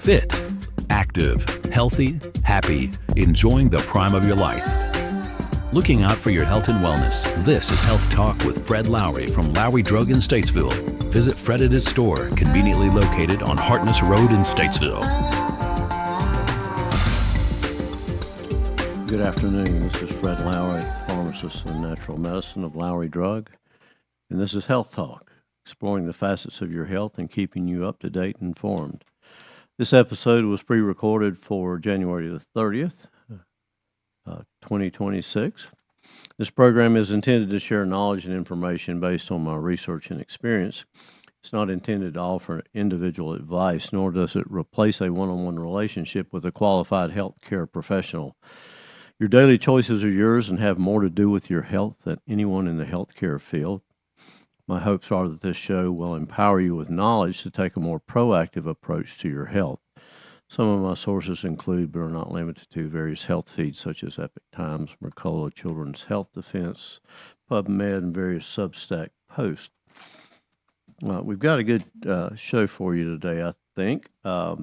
Fit, active, healthy, happy, enjoying the prime of your life. Looking out for your health and wellness, this is Health Talk with Fred Lowry from Lowry Drug in Statesville. Visit Fred at his store, conveniently located on Hartness Road in Statesville. Good afternoon. This is Fred Lowry, pharmacist in natural medicine of Lowry Drug, and this is Health Talk, exploring the facets of your health and keeping you up to date and informed. This episode was pre-recorded for January the 30th, 2026. This program is intended to share knowledge and information based on my research and experience. It's not intended to offer individual advice, nor does it replace a one-on-one relationship with a qualified healthcare professional. Your daily choices are yours and have more to do with your health than anyone in the healthcare field. My hopes are that this show will empower you with knowledge to take a more proactive approach to your health. Some of my sources include, but are not limited to, various health feeds such as Epic Times, Mercola, Children's Health Defense, PubMed, and various Substack posts. We've got a good show for you today, I think. A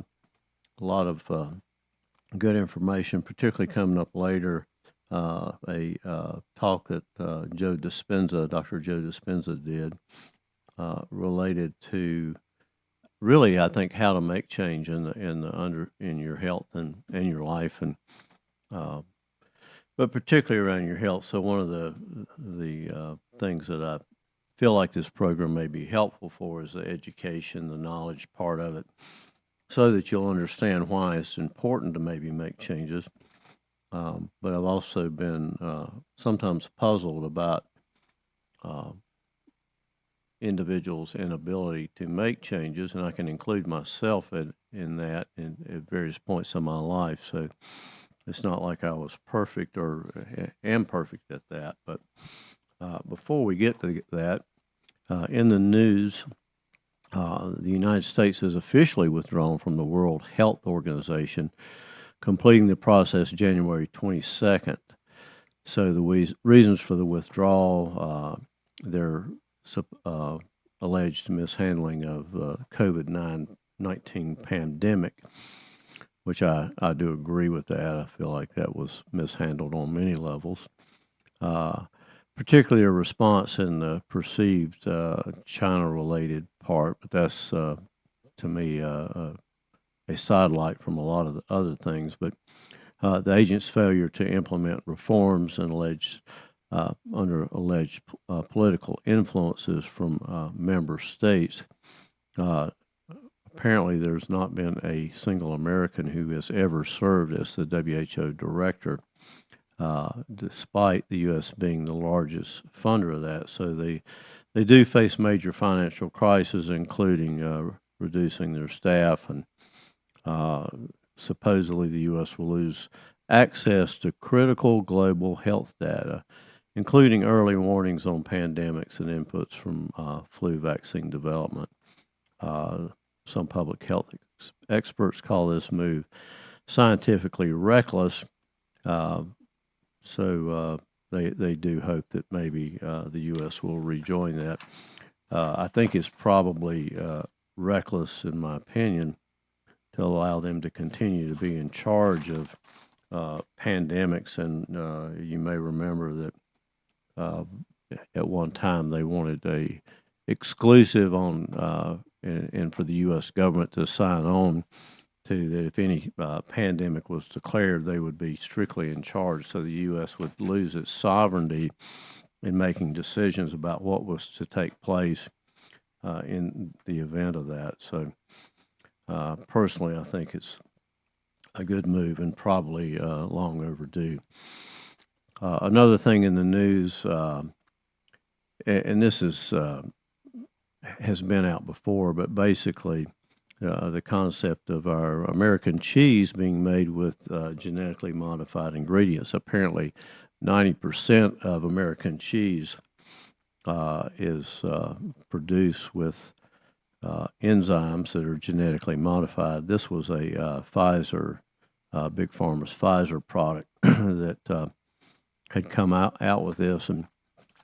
lot of good information, particularly coming up later. A talk that Dr. Joe Dispenza did related to really, I think, how to make change in your health and your life, and but particularly around your health. So one of the things that I feel like this program may be helpful for is the education, the knowledge part of it, so that you'll understand why it's important to maybe make changes. But I've also been sometimes puzzled about individuals' inability to make changes, and I can include myself in that at various points in my life. So it's not like I was perfect or am perfect at that. But before we get to that, in the news, the United States has officially withdrawn from the World Health Organization, completing the process January 22nd. So the reasons for the withdrawal, their alleged mishandling of COVID-19 pandemic, which I do agree with that. I feel like that was mishandled on many levels, particularly a response in the perceived China-related part, but that's, to me, a sidelight from a lot of the other things. But the agent's failure to implement reforms and under alleged political influences from member states. Apparently, there's not been a single American who has ever served as the WHO director, despite the U.S. being the largest funder of that. So they do face major financial crises, including reducing their staff, and supposedly the U.S. will lose access to critical global health data, including early warnings on pandemics and inputs from flu vaccine development. Some public health experts call this move scientifically reckless. So they do hope that maybe the U.S. will rejoin that. I think it's probably reckless, in my opinion, to allow them to continue to be in charge of pandemics. And you may remember that at one time they wanted a exclusive on and for the U.S. government to sign on to that if any pandemic was declared, they would be strictly in charge. So the U.S. would lose its sovereignty in making decisions about what was to take place in the event of that. So personally, I think it's a good move and probably long overdue. Another thing in the news, and this has been out before, but basically the concept of our American cheese being made with genetically modified ingredients. Apparently, 90% of American cheese is produced with enzymes that are genetically modified. This was a Pfizer, Big Pharma's Pfizer product that had come out with this. And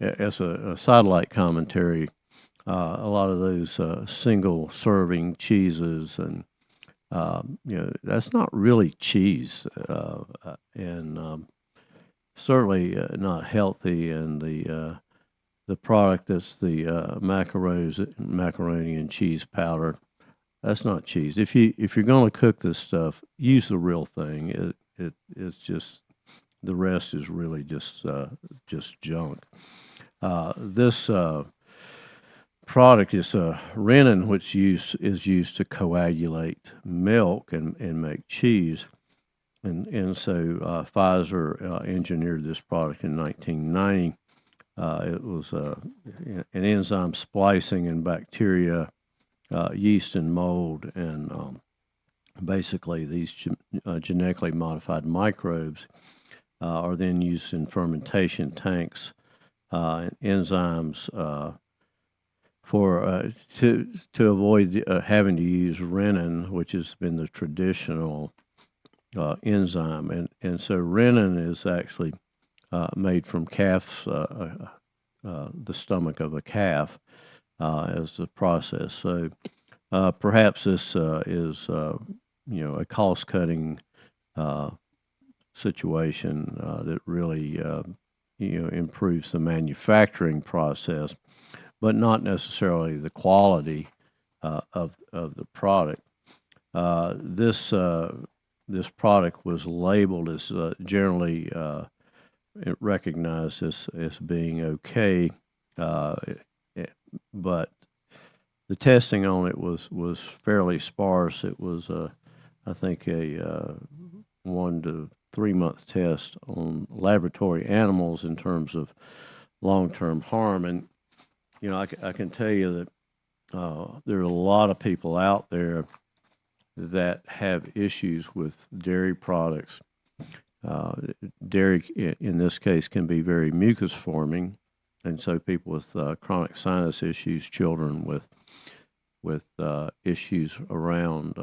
as a sidelight commentary, a lot of those single-serving cheeses and That's not really cheese, and certainly not healthy. And the product that's the macaroni and cheese powder, that's not cheese. If you're going to cook this stuff, use the real thing. It's just the rest is really just junk. This product is renin, which is used to coagulate milk and make cheese. And so Pfizer engineered this product in 1990. It was an enzyme splicing in bacteria, yeast, and mold, and basically these genetically modified microbes are then used in fermentation tanks, enzymes for to avoid having to use renin, which has been the traditional enzyme, and so renin is actually made from calf's the stomach of a calf as the process. So perhaps this is a cost cutting situation that really improves the manufacturing process, but not necessarily the quality of the product. This product was labeled as generally recognized as being okay, but the testing on it was fairly sparse. It was, I think, a 1 to 3 month test on laboratory animals in terms of long-term harm. And I can tell you that there are a lot of people out there that have issues with dairy products. Dairy, in this case, can be very mucus forming, and so people with chronic sinus issues, children with issues around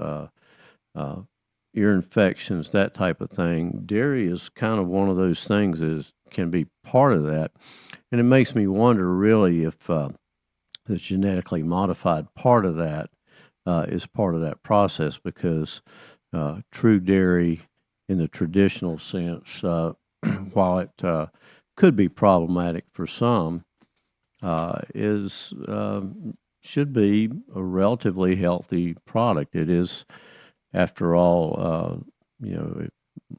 ear infections, that type of thing. Dairy is kind of one of those things that can be part of that, and it makes me wonder really if the genetically modified part of that is part of that process, because true dairy in the traditional sense, while it could be problematic for some, is should be a relatively healthy product. It is, after all, the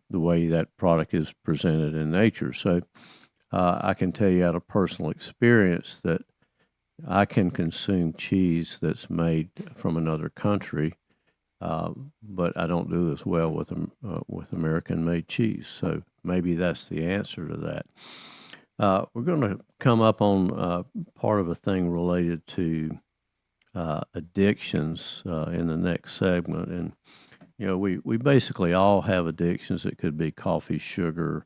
way that product is presented in nature. So I can tell you out of personal experience that I can consume cheese that's made from another country, but I don't do as well with American-made cheese. So maybe that's the answer to that. We're going to come up on part of a thing related to addictions in the next segment, and we basically all have addictions. It could be coffee, sugar.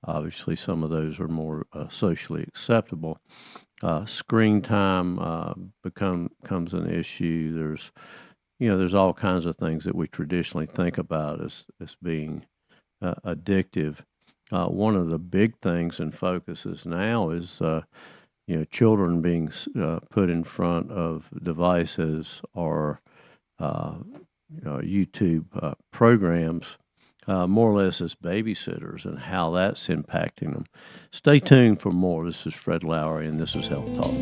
Obviously, some of those are more socially acceptable. Screen time becomes an issue. There's all kinds of things that we traditionally think about as being addictive. One of the big things and focuses now is children being put in front of devices or YouTube programs, more or less as babysitters, and how that's impacting them. Stay tuned for more. This is Fred Lowry, and this is Health Talk.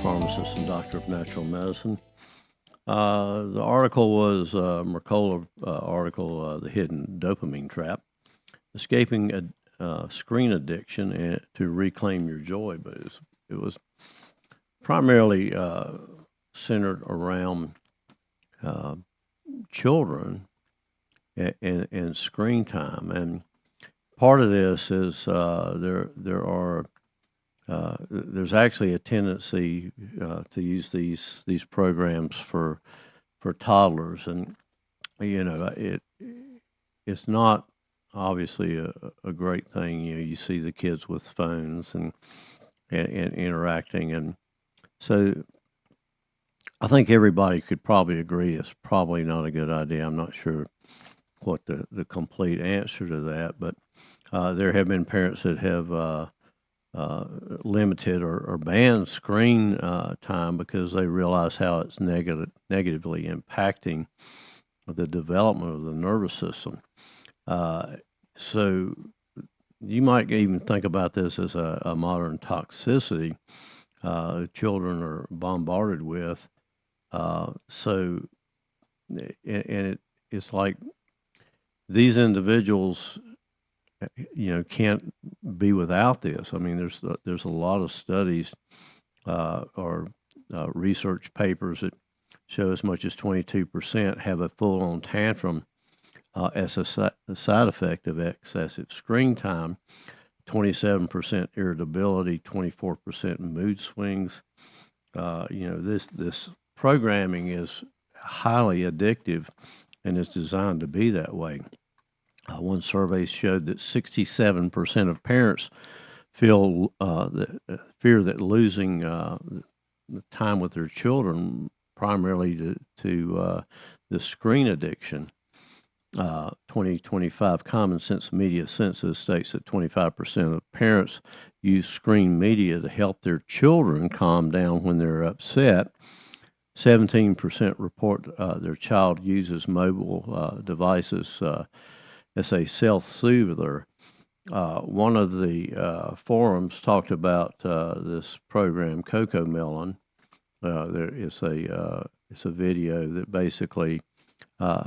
Pharmacist and doctor of natural medicine. The article was a Mercola article, The Hidden Dopamine Trap, Escaping Screen Addiction and to Reclaim Your Joy. But it was primarily centered around children and screen time. And part of this is there's actually a tendency to use these programs for for toddlers, and it's not obviously a great thing. You see the kids with phones and interacting, and so I think everybody could probably agree it's probably not a good idea. I'm not sure what the complete answer to that, but there have been parents that have limited or banned screen time because they realize how it's negatively impacting the development of the nervous system. So you might even think about this as a modern toxicity children are bombarded with. So, it's like these individuals, can't be without this. I mean, there's a lot of studies or research papers that show as much as 22% have a full-on tantrum as a side effect of excessive screen time. 27% irritability, 24% mood swings. This programming is highly addictive and is designed to be that way. One survey showed that 67% of parents feel fear that losing the time with their children primarily to the screen addiction. 2025 Common Sense Media Census states that 25% of parents use screen media to help their children calm down when they're upset. 17% report their child uses mobile devices as a self-soother. One of the forums talked about this program, Coco Melon. It's a video that basically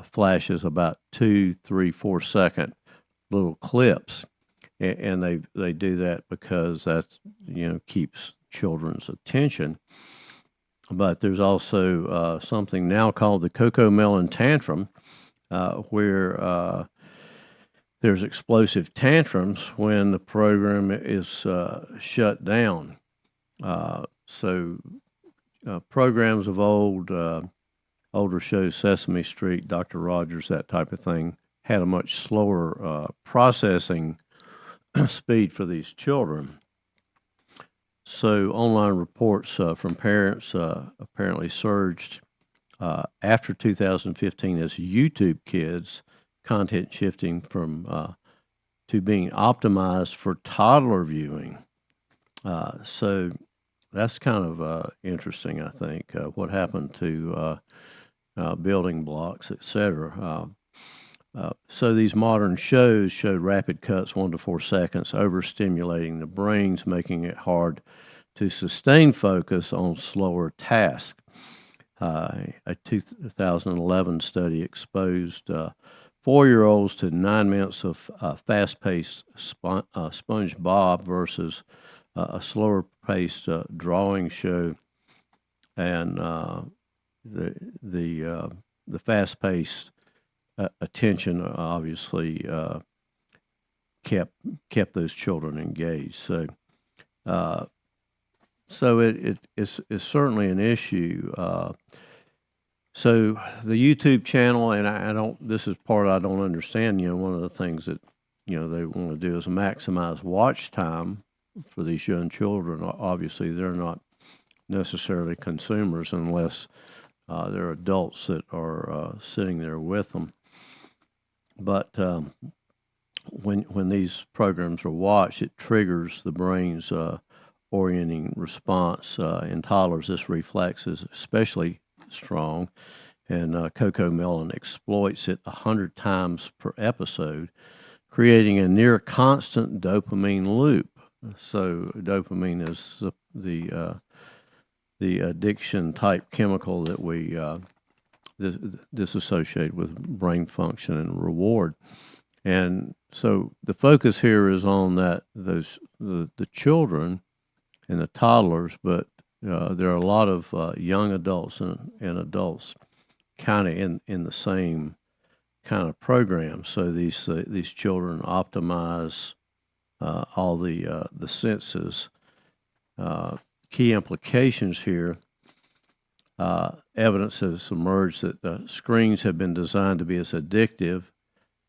flashes about 2, 3, 4 second little clips, and they do that because that's keeps children's attention. But there's also something now called the Coco Melon tantrum, where there's explosive tantrums when the program is shut down. So programs of older shows, Sesame Street, Dr. Rogers, that type of thing, had a much slower processing speed for these children. So online reports from parents apparently surged after 2015 as YouTube Kids content shifting from to being optimized for toddler viewing. So that's kind of interesting, I think, what happened to building blocks, etc. So these modern shows showed rapid cuts, 1 to 4 seconds, overstimulating the brains, making it hard to sustain focus on slower tasks. A 2011 study exposed 4-year-olds to 9 minutes of fast-paced SpongeBob versus a slower-paced drawing show, and the fast-paced attention obviously kept those children engaged. So it's certainly an issue. So the YouTube channel, and I don't. This is part I don't understand. One of the things that they want to do is maximize watch time for these young children. Obviously, they're not necessarily consumers unless they're adults that are sitting there with them. But when these programs are watched, it triggers the brain's orienting response. In toddlers, this reflex is especially strong, and Coco Melon exploits it 100 times per episode, creating a near constant dopamine loop. So dopamine is the addiction type chemical that we this associated with brain function and reward. And so the focus here is on the children and the toddlers, but there are a lot of young adults and adults kind of in the same kind of program. So these children optimize all the senses. Key implications here evidence has emerged that screens have been designed to be as addictive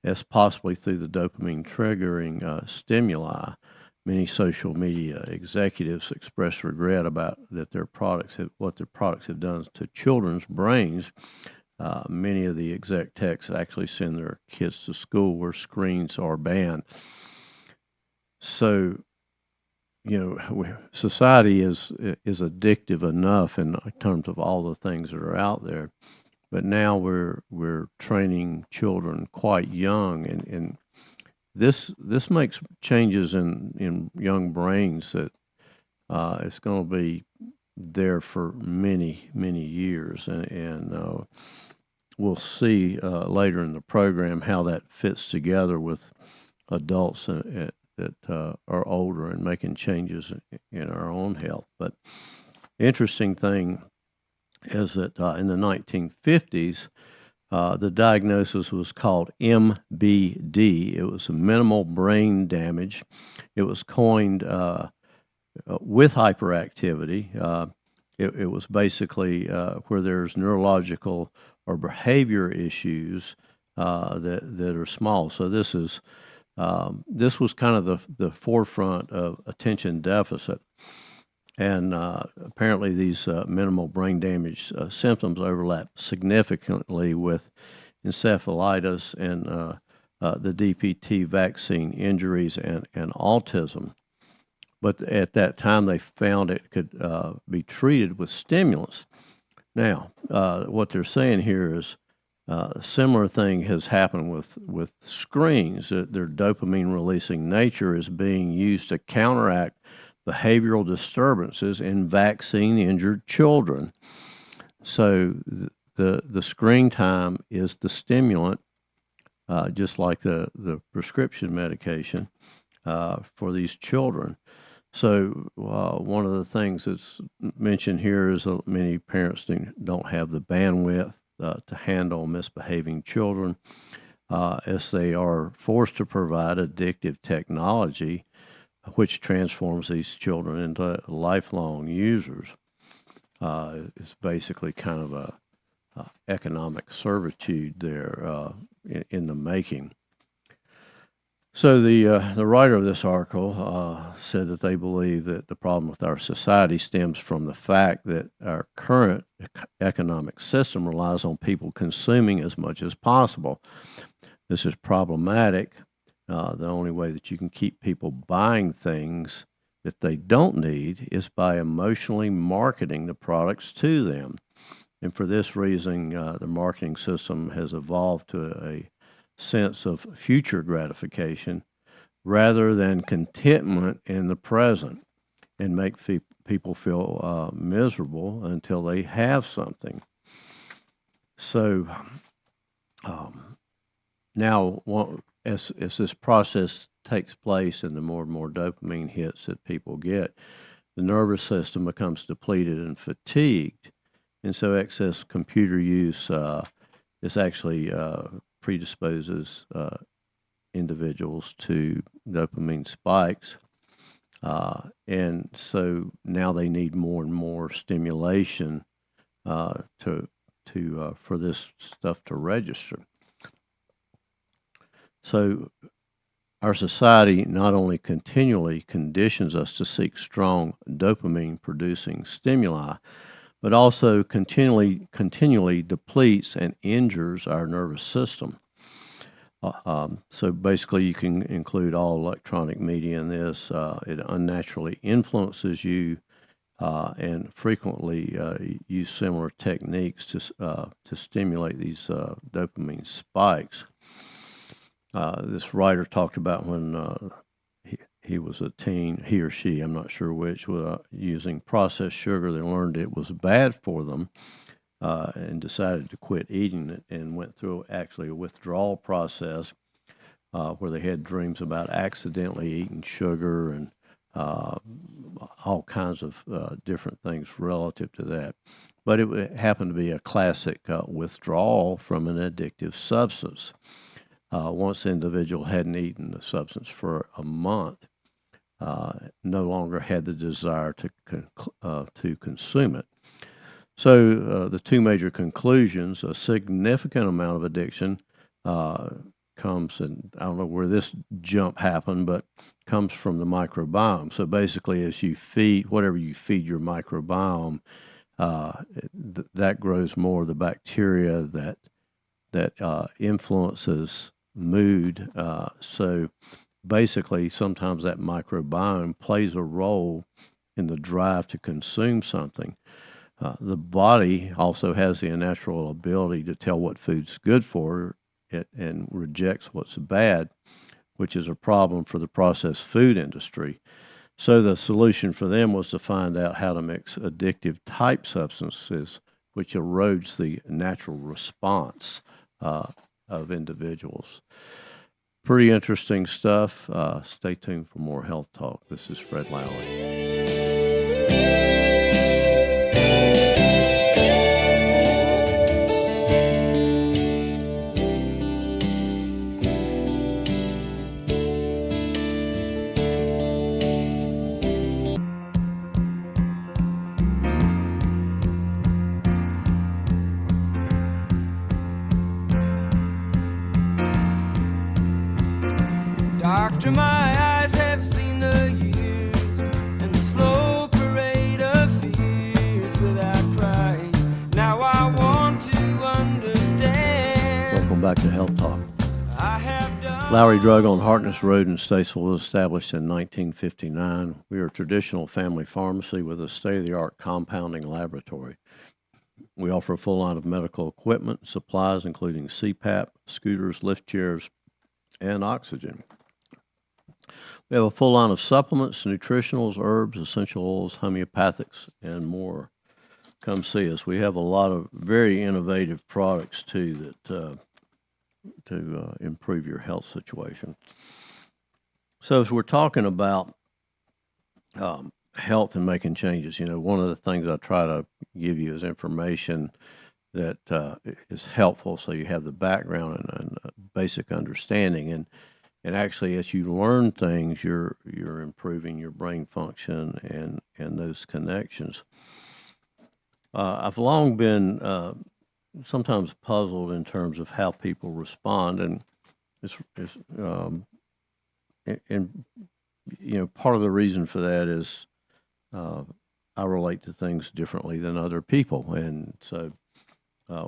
as possibly through the dopamine triggering stimuli. Many social media executives express regret about what their products have done to children's brains. Many of the exec techs actually send their kids to school where screens are banned. So, society is addictive enough in terms of all the things that are out there, but now we're training children quite young, and this makes changes in young brains that it's going to be there for many years, and we'll see later in the program how that fits together with adults that are older and making changes in our own health. But the interesting thing is that in the 1950s, the diagnosis was called MBD. It was a minimal brain damage. It was coined with hyperactivity. It was basically where there's neurological or behavior issues that are small. So this was kind of the forefront of attention deficit. And apparently these minimal brain damage symptoms overlap significantly with encephalitis and the DPT vaccine injuries and autism. But at that time, they found it could be treated with stimulants. Now, what they're saying here is a similar thing has happened with screens. Their dopamine-releasing nature is being used to counteract behavioral disturbances in vaccine-injured children. So the screen time is the stimulant, just like the prescription medication for these children. So one of the things that's mentioned here is that many parents don't have the bandwidth to handle misbehaving children, as they are forced to provide addictive technology, which transforms these children into lifelong users. It's basically kind of a economic servitude there in the making. So the writer of this article said that they believe that the problem with our society stems from the fact that our current economic system relies on people consuming as much as possible. This is problematic. The only way that you can keep people buying things that they don't need is by emotionally marketing the products to them. And for this reason, the marketing system has evolved to a sense of future gratification rather than contentment in the present, and make people feel miserable until they have something. So now, as this process takes place and the more and more dopamine hits that people get, the nervous system becomes depleted and fatigued. And so excess computer use is actually predisposes individuals to dopamine spikes. And so now they need more and more stimulation for this stuff to register. So our society not only continually conditions us to seek strong dopamine-producing stimuli, but also continually depletes and injures our nervous system. So basically, you can include all electronic media in this. It unnaturally influences you, and frequently use similar techniques to stimulate these dopamine spikes. This writer talked about when he was a teen, he or she, I'm not sure which, using processed sugar. They learned it was bad for them and decided to quit eating it, and went through actually a withdrawal process where they had dreams about accidentally eating sugar and all kinds of different things relative to that. But it happened to be a classic withdrawal from an addictive substance. Once the individual hadn't eaten the substance for a month, no longer had the desire to consume it. So the two major conclusions: a significant amount of addiction comes, and I don't know where this jump happened, but comes from the microbiome. So basically, as you feed whatever you feed your microbiome, that grows more of the bacteria that influences mood. So basically, sometimes that microbiome plays a role in the drive to consume something. The body also has the natural ability to tell what food's good for it and rejects what's bad, which is a problem for the processed food industry. So the solution for them was to find out how to mix addictive type substances, which erodes the natural response of individuals. Pretty interesting stuff. Stay tuned for more health talk. This is Fred Lowry. Doctor, my eyes have seen the years and the slow parade of fears without crying. Now I want to understand. Welcome back to Health Talk. I have done Lowry Drug on Harkness Road in Statesville was established in 1959. We are a traditional family pharmacy with a state-of-the-art compounding laboratory. We offer a full line of medical equipment and supplies, including CPAP, scooters, lift chairs, and oxygen. We have a full line of supplements, nutritionals, herbs, essential oils, homeopathics, and more. Come see us. We have a lot of very innovative products, too, that to improve your health situation. So as we're talking about health and making changes, one of the things I try to give you is information that is helpful so you have the background and basic understanding. And actually, as you learn things, you're improving your brain function and those connections. I've long been sometimes puzzled in terms of how people respond, and part of the reason for that is I relate to things differently than other people, and so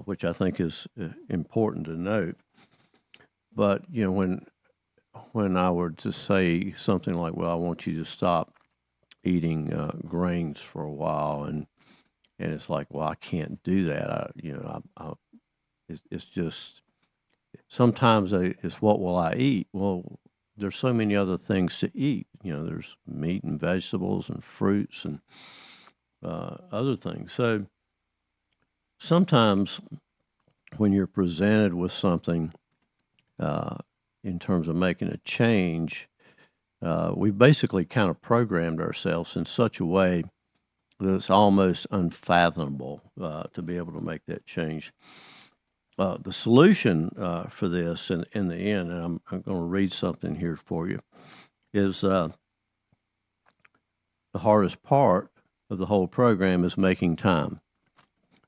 which I think is important to note. But when I were to say something like, "Well, I want you to stop eating grains for a while," and it's like, "Well, I can't do that." It's just sometimes it's what will I eat? Well, there's so many other things to eat. There's meat and vegetables and fruits and other things. So sometimes when you're presented with something in terms of making a change, we basically kind of programmed ourselves in such a way that it's almost unfathomable to be able to make that change. The solution for this in the end, and I'm going to read something here for you, is the hardest part of the whole program is making time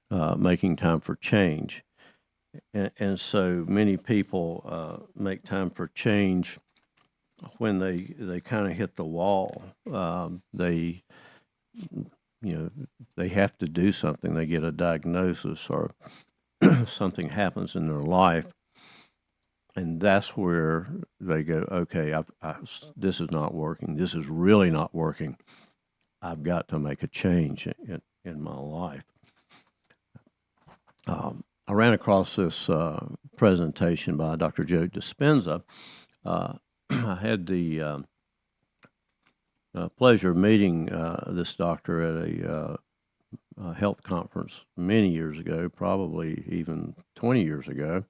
for change. And so many people make time for change when they kind of hit the wall. They have to do something. They get a diagnosis or something happens in their life, and that's where they go, okay, this is not working. This is really not working. I've got to make a change in my life. I ran across this presentation by Dr. Joe Dispenza. I had the pleasure of meeting this doctor at a health conference many years ago, probably even 20 years ago.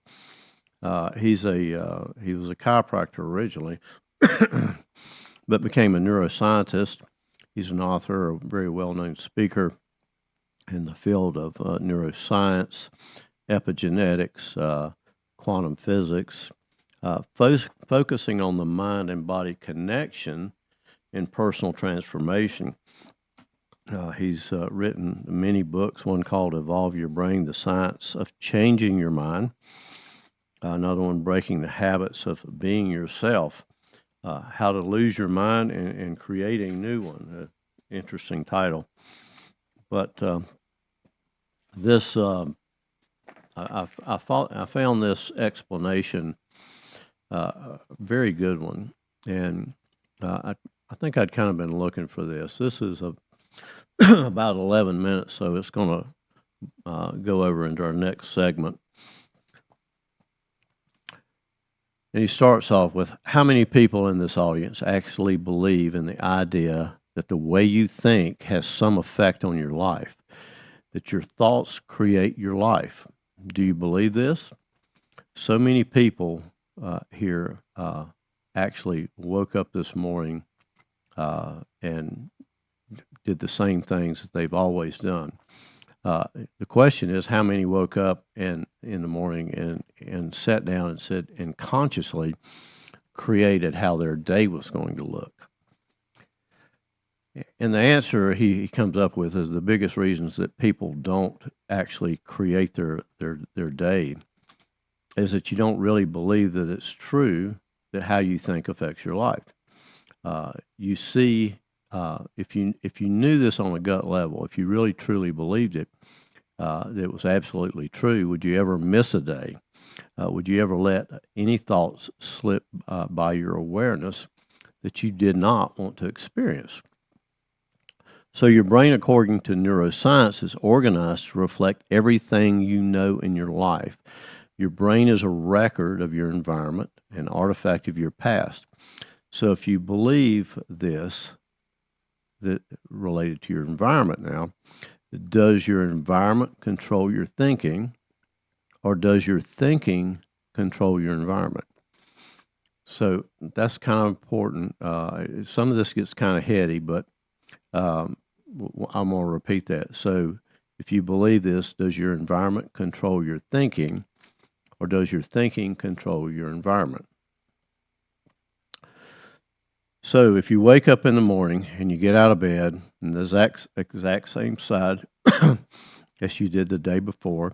He was a chiropractor originally, but became a neuroscientist. He's an author, a very well-known speaker in the field of neuroscience, epigenetics, quantum physics, focusing on the mind and body connection in personal transformation. He's written many books, one called Evolve Your Brain, The Science of Changing Your Mind, another one, Breaking the Habits of Being Yourself, How to Lose Your Mind and Create a New One. Interesting title. But this, I found this explanation a very good one, and I think I'd kind of been looking for this. This is about 11 minutes, so it's going to go over into our next segment. And he starts off with, how many people in this audience actually believe in the idea that the way you think has some effect on your life, that your thoughts create your life? Do you believe this? So many people here actually woke up this morning and did the same things that they've always done. The question is, how many woke up in the morning and sat down and said, and consciously created how their day was going to look? And the answer he comes up with is the biggest reasons that people don't actually create their day is that you don't really believe that it's true that how you think affects your life. You see, if you knew this on a gut level, if you really truly believed it, that it was absolutely true, would you ever miss a day? Would you ever let any thoughts slip by your awareness that you did not want to experience? So your brain, according to neuroscience, is organized to reflect everything you know in your life. Your brain is a record of your environment, an artifact of your past. So if you believe this, that related to your environment now, does your environment control your thinking, or does your thinking control your environment? So that's kind of important. Some of this gets kind of heady, but I'm going to repeat that. So if you believe this, does your environment control your thinking, or does your thinking control your environment? So if you wake up in the morning and you get out of bed in the exact same side as you did the day before,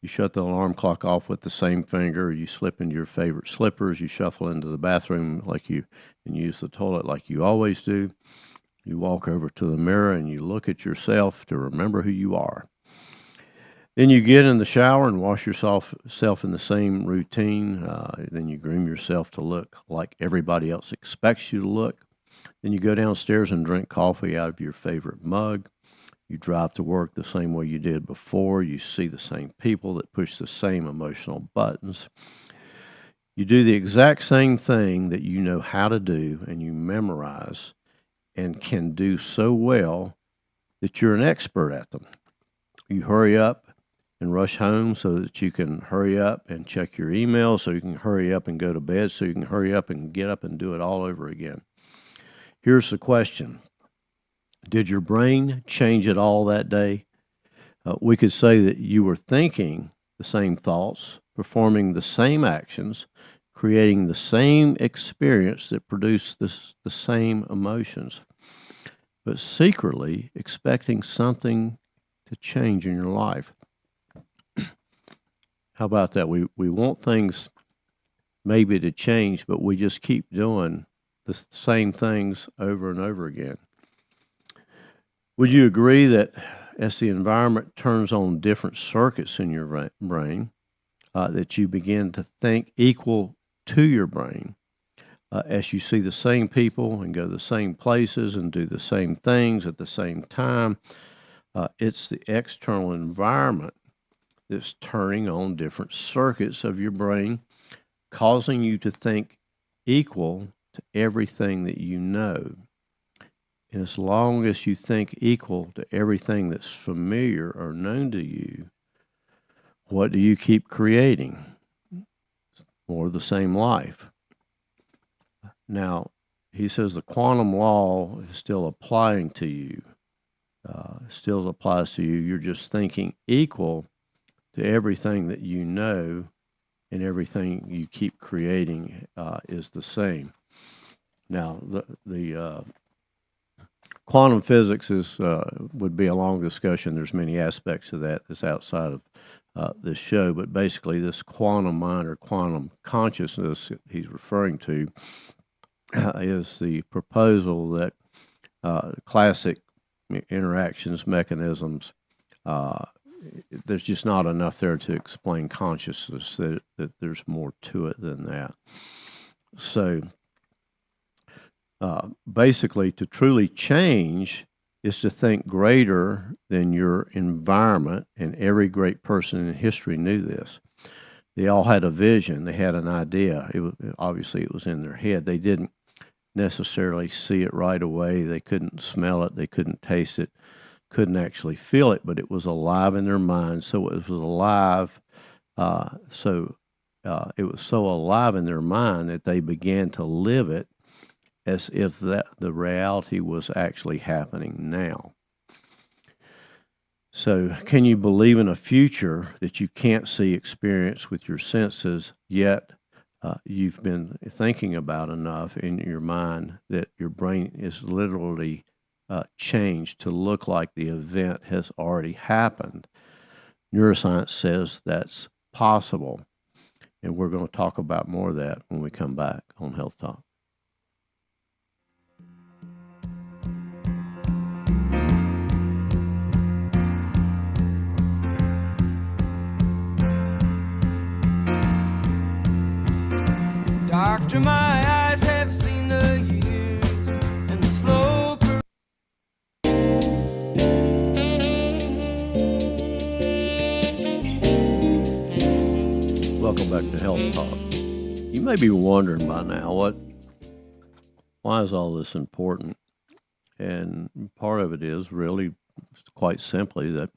you shut the alarm clock off with the same finger, you slip into your favorite slippers, you shuffle into the bathroom and use the toilet like you always do, you walk over to the mirror and you look at yourself to remember who you are. Then you get in the shower and wash yourself in the same routine. Then you groom yourself to look like everybody else expects you to look. Then you go downstairs and drink coffee out of your favorite mug. You drive to work the same way you did before. You see the same people that push the same emotional buttons. You do the exact same thing that you know how to do and you memorize and can do so well that you're an expert at them. You hurry up and rush home so that you can hurry up and check your email, so you can hurry up and go to bed, so you can hurry up and get up and do it all over again. Here's the question. Did your brain change at all that day? We could say that you were thinking the same thoughts, performing the same actions, creating the same experience that produced the same emotions, but secretly expecting something to change in your life. How about that? We want things maybe to change, but we just keep doing the same things over and over again. Would you agree that as the environment turns on different circuits in your brain, that you begin to think equal to your brain as you see the same people and go the same places and do the same things at the same time? It's the external environment that's turning on different circuits of your brain, causing you to think equal to everything that you know. And as long as you think equal to everything that's familiar or known to you, what do you keep creating? More of the same life. Now, he says the quantum law is still applying to you. Still applies to you. You're just thinking equal to everything that you know, and everything you keep creating is the same. Now, the quantum physics would be a long discussion. There's many aspects of that that's outside of this show, but basically this quantum mind or quantum consciousness he's referring to is the proposal that classic interactions mechanisms, there's just not enough there to explain consciousness, that there's more to it than that. So basically, to truly change is to think greater than your environment, and every great person in history knew this. They all had a vision. They had an idea. Obviously, it was in their head. They didn't necessarily see it right away. They couldn't smell it. They couldn't taste it. Couldn't actually feel it, but it was alive in their mind. So it was alive. It was so alive in their mind that they began to live it as if the reality was actually happening now. So can you believe in a future that you can't see, experience with your senses, yet you've been thinking about enough in your mind that your brain is literally changed to look like the event has already happened? Neuroscience says that's possible, and we're going to talk about more of that when we come back on Health Talk. Doctor, my eyes have seen the years and the slow Welcome back to Health Talk. You may be wondering by now, why is all this important? And part of it is really quite simply that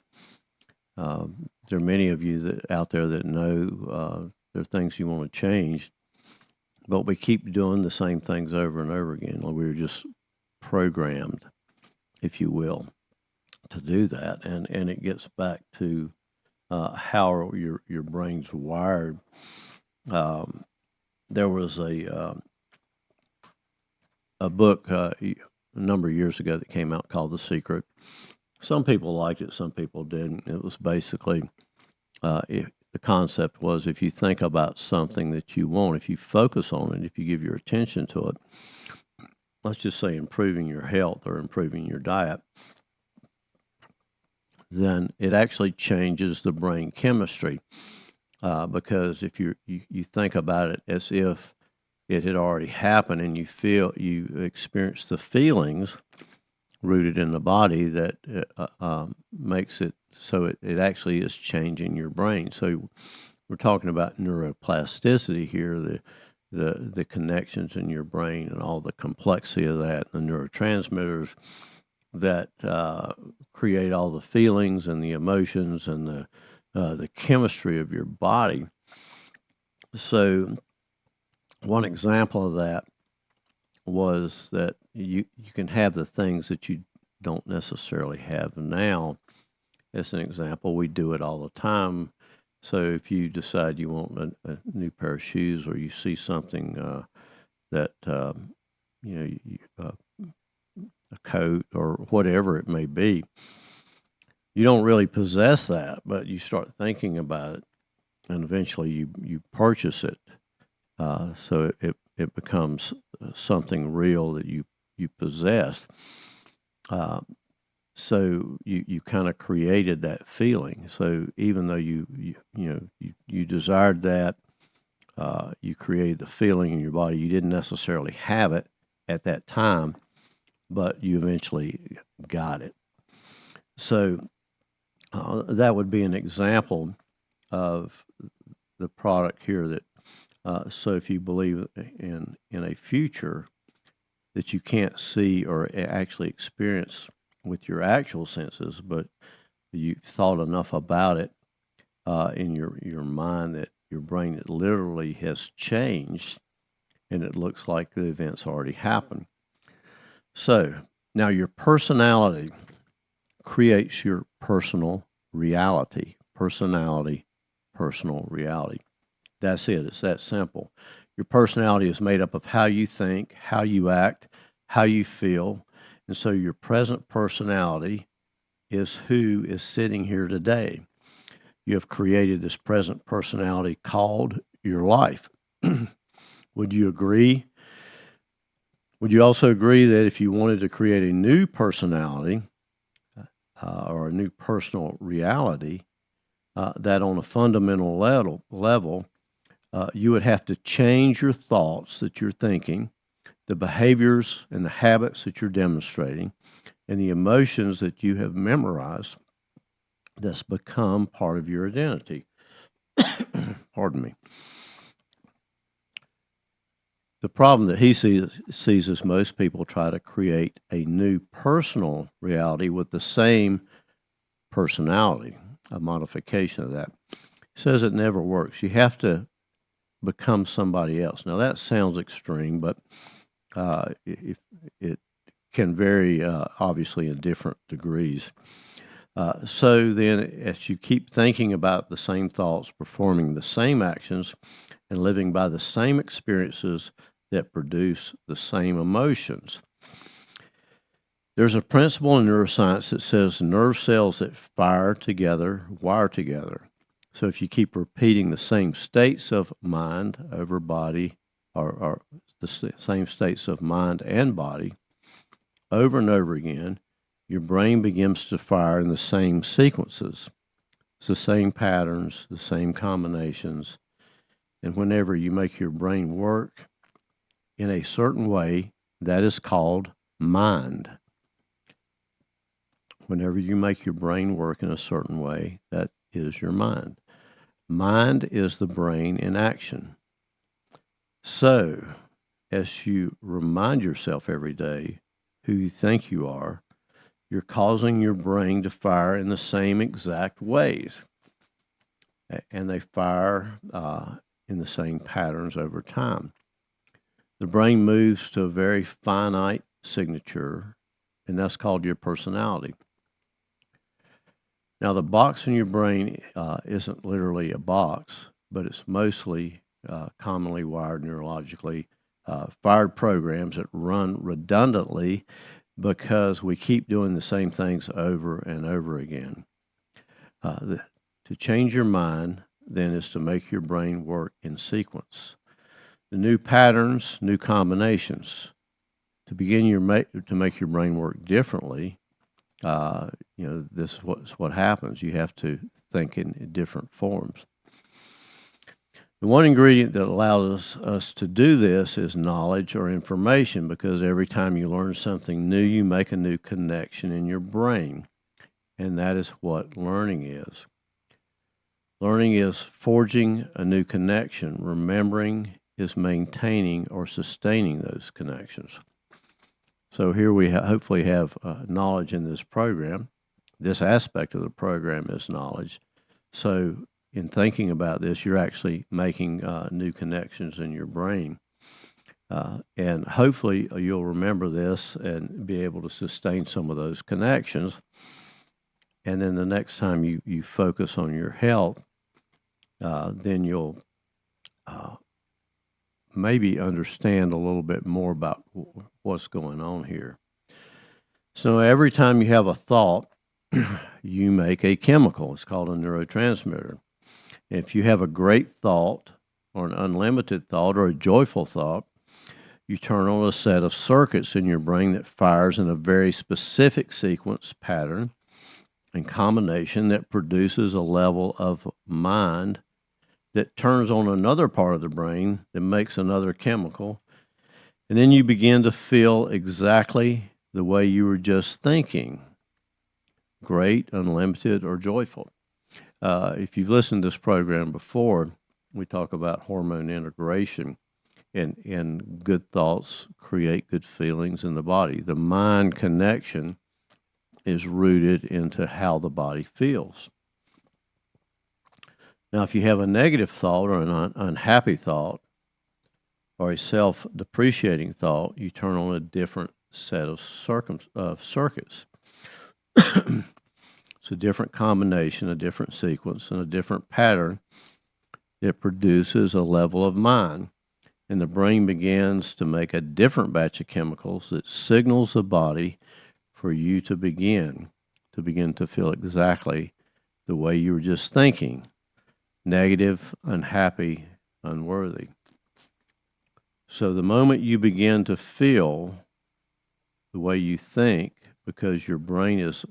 there are many of you out there that know there are things you want to change, but we keep doing the same things over and over again. We were just programmed, if you will, to do that. And it gets back to how your brain's wired. There was a book a number of years ago that came out called The Secret. Some people liked it, some people didn't. It was basically, the concept was, if you think about something that you want, if you focus on it, if you give your attention to it, let's just say improving your health or improving your diet, then it actually changes the brain chemistry. Because if you think about it as if it had already happened, and you experience the feelings rooted in the body that makes it so it actually is changing your brain. So we're talking about neuroplasticity here, the connections in your brain and all the complexity of that, the neurotransmitters that create all the feelings and the emotions and the chemistry of your body. So one example of that was that you can have the things that you don't necessarily have now. As an example, we do it all the time. So if you decide you want a new pair of shoes, or you see something that a coat or whatever it may be, you don't really possess that, but you start thinking about it, and eventually you purchase it. So it becomes something real that you possess. So you kind of created that feeling. So even though you desired that, you created the feeling in your body. You didn't necessarily have it at that time, but you eventually got it. So that would be an example of the product here. That so if you believe in a future that you can't see or actually experience with your actual senses, but you've thought enough about it in your mind that your brain literally has changed, and it looks like the event's already happened. So now your personality creates your personal reality. Personality, personal reality. That's it. It's that simple. Your personality is made up of how you think, how you act, how you feel, And so your present personality is who is sitting here today. You have created this present personality called your life. Would you agree? Would you also agree that if you wanted to create a new personality or a new personal reality, that on a fundamental level, you would have to change your thoughts that you're thinking, the behaviors and the habits that you're demonstrating, and the emotions that you have memorized that's become part of your identity. Pardon me. The problem that he sees is most people try to create a new personal reality with the same personality, a modification of that. He says it never works. You have to become somebody else. Now, that sounds extreme, but it can vary, obviously, in different degrees. So then, as you keep thinking about the same thoughts, performing the same actions, and living by the same experiences that produce the same emotions. There's a principle in neuroscience that says nerve cells that fire together wire together. So if you keep repeating the same states of mind over body, or the same states of mind and body over and over again, your brain begins to fire in the same sequences. It's the same patterns, the same combinations. And whenever you make your brain work in a certain way, that is called mind. Whenever you make your brain work in a certain way, that is your mind. Mind is the brain in action. So, as you remind yourself every day who you think you are, you're causing your brain to fire in the same exact ways. And they fire in the same patterns over time. The brain moves to a very finite signature, and that's called your personality. Now, the box in your brain isn't literally a box, but it's mostly commonly wired neurologically, fired programs that run redundantly because we keep doing the same things over and over again. To change your mind, then, is to make your brain work in sequence. The new patterns, new combinations. To begin to make your brain work differently, this is what happens. You have to think in different forms. The one ingredient that allows us to do this is knowledge or information, because every time you learn something new, you make a new connection in your brain. And that is what learning is. Learning is forging a new connection. Remembering is maintaining or sustaining those connections. So here we hopefully have knowledge in this program. This aspect of the program is knowledge. So in thinking about this, you're actually making new connections in your brain. And hopefully you'll remember this and be able to sustain some of those connections. And then the next time you focus on your health, then you'll maybe understand a little bit more about what's going on here. So every time you have a thought, you make a chemical. It's called a neurotransmitter. If you have a great thought or an unlimited thought or a joyful thought, you turn on a set of circuits in your brain that fires in a very specific sequence, pattern, and combination that produces a level of mind that turns on another part of the brain that makes another chemical. And then you begin to feel exactly the way you were just thinking. Great, unlimited, or joyful. If you've listened to this program before, we talk about hormone integration, and good thoughts create good feelings in the body. The mind connection is rooted into how the body feels. Now, if you have a negative thought or an unhappy thought or a self-depreciating thought, you turn on a different set of circuits. It's a different combination, a different sequence, and a different pattern that produces a level of mind. And the brain begins to make a different batch of chemicals that signals the body for you to begin to feel exactly the way you were just thinking: negative, unhappy, unworthy. So the moment you begin to feel the way you think, because your brain is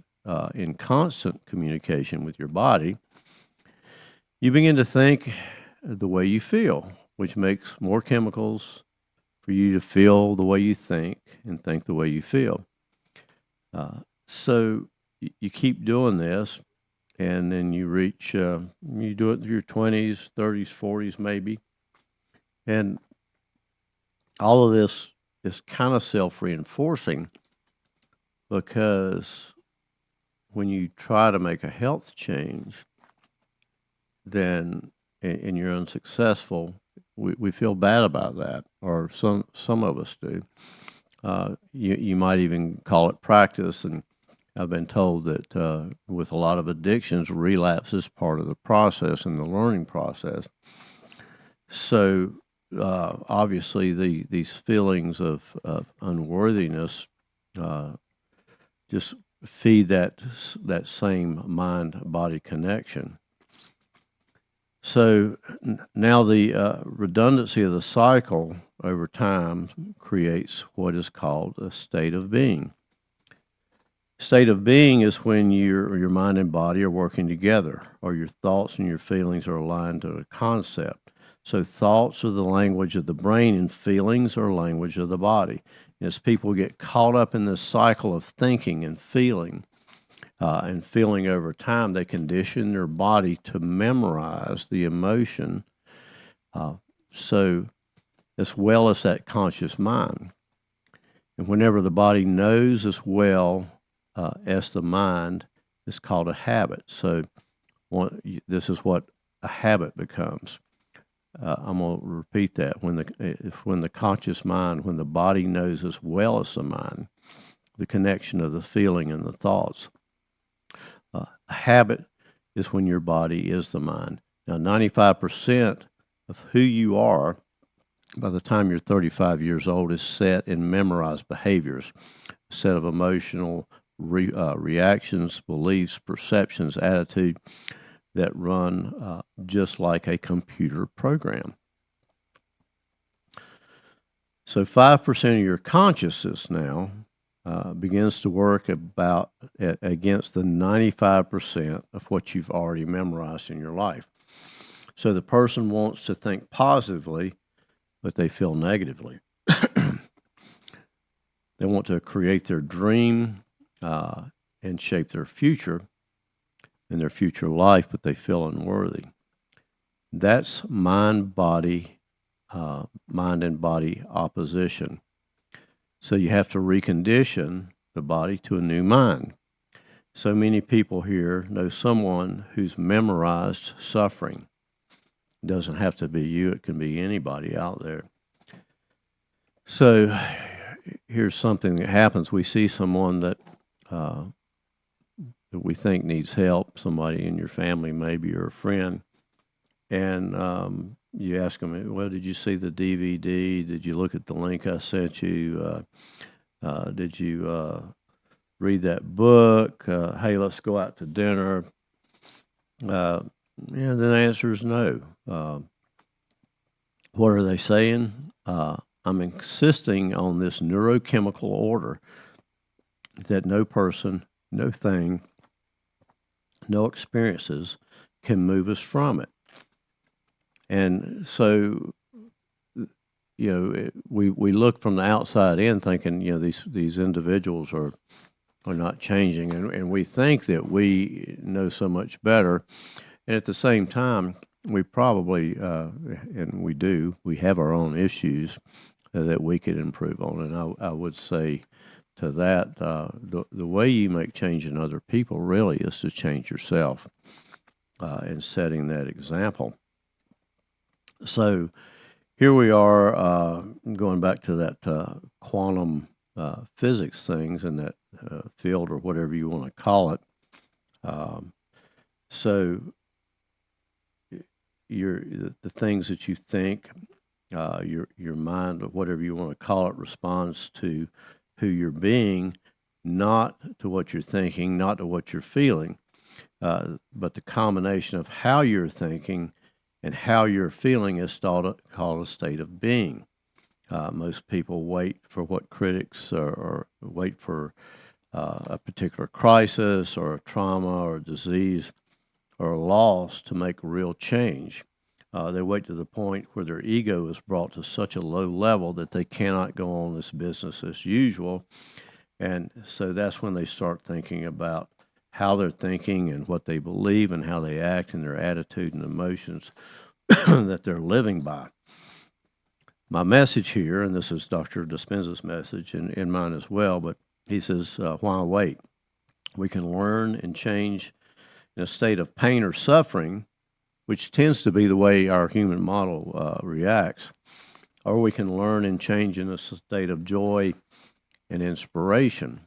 in constant communication with your body, you begin to think the way you feel, which makes more chemicals for you to feel the way you think and think the way you feel. So you keep doing this, and then you reach, you do it in your 20s, 30s, 40s maybe. And all of this is kind of self-reinforcing, because when you try to make a health change, then and you're unsuccessful, we feel bad about that, or some of us do. You might even call it practice, and I've been told that with a lot of addictions, relapse is part of the process and the learning process. So obviously, these feelings of unworthiness just feed that same mind-body connection. So now the redundancy of the cycle over time creates what is called a state of being. State of being is when your mind and body are working together, or your thoughts and your feelings are aligned to a concept. So thoughts are the language of the brain, and feelings are language of the body. And as people get caught up in this cycle of thinking and feeling over time, they condition their body to memorize the emotion, so as well as that conscious mind. And whenever the body knows as well as the mind, it's called a habit. So this is what a habit becomes. I'm going to repeat that. When the conscious mind, when the body knows as well as the mind, the connection of the feeling and the thoughts. A habit is when your body is the mind. Now, 95% of who you are by the time you're 35 years old is set in memorized behaviors, a set of emotional reactions, beliefs, perceptions, attitude that run just like a computer program. So 5% of your consciousness now begins to work against the 95% of what you've already memorized in your life. So the person wants to think positively, but they feel negatively. They want to create their dream and shape their future and their future life, but they feel unworthy. That's mind and body opposition. So you have to recondition the body to a new mind. So many people here know someone who's memorized suffering. It doesn't have to be you, it can be anybody out there. So here's something that happens. We see someone that we think needs help, somebody in your family maybe, or a friend, and you ask them, well, did you see the DVD? Did you look at the link I sent you? Did you read that book? Hey, let's go out to dinner. Yeah, the answer is no. What are they saying? I'm insisting on this neurochemical order that no person, no thing, no experiences can move us from it. And so, we look from the outside in thinking, these individuals are not changing, and we think that we know so much better. And at the same time, we probably, and we have our own issues that we could improve on. And I would say to that, the way you make change in other people really is to change yourself and setting that example. So here we are going back to that quantum physics things and that field, or whatever you want to call it. So the things that you think, your mind, or whatever you want to call it, responds to who you're being, not to what you're thinking, not to what you're feeling, but the combination of how you're thinking and how you're feeling is called a state of being. Most people wait for what critics or wait for a particular crisis or a trauma or disease or a loss to make real change. They wait to the point where their ego is brought to such a low level that they cannot go on this business as usual. And so that's when they start thinking about how they're thinking and what they believe and how they act and their attitude and emotions that they're living by. My message here, and this is Dr. Dispenza's message and mine as well, but he says, why wait? We can learn and change in a state of pain or suffering, which tends to be the way our human model reacts, or we can learn and change in a state of joy and inspiration.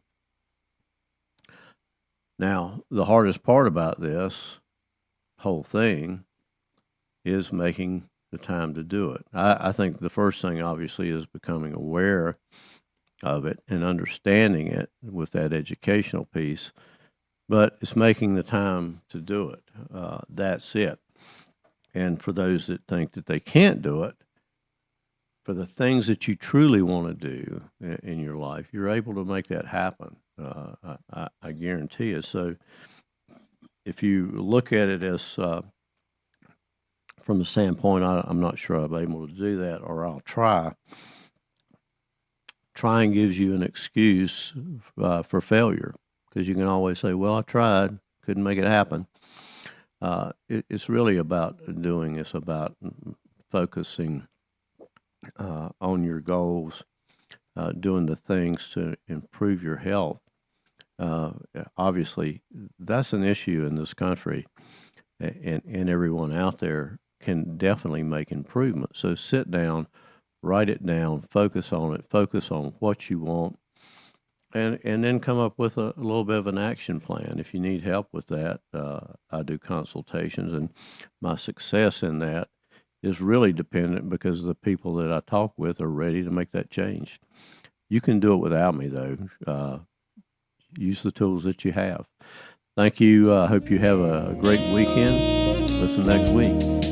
Now, the hardest part about this whole thing is making the time to do it. I think the first thing, obviously, is becoming aware of it and understanding it with that educational piece, but it's making the time to do it. That's it. And for those that think that they can't do it, for the things that you truly want to do in your life, you're able to make that happen. I guarantee you. So if you look at it as from the standpoint, I'm not sure I'm able to do that, or I'll try. Trying gives you an excuse for failure, because you can always say, well, I tried, couldn't make it happen. It's really about doing. It's about focusing on your goals, doing the things to improve your health. Obviously, that's an issue in this country, and everyone out there can definitely make improvements. So sit down, write it down, focus on it, focus on what you want, and then come up with a little bit of an action plan. If you need help with that, I do consultations, and my success in that is really dependent because the people that I talk with are ready to make that change. You can do it without me, though. Use the tools that you have. Thank you. I hope you have a great weekend. Listen next week.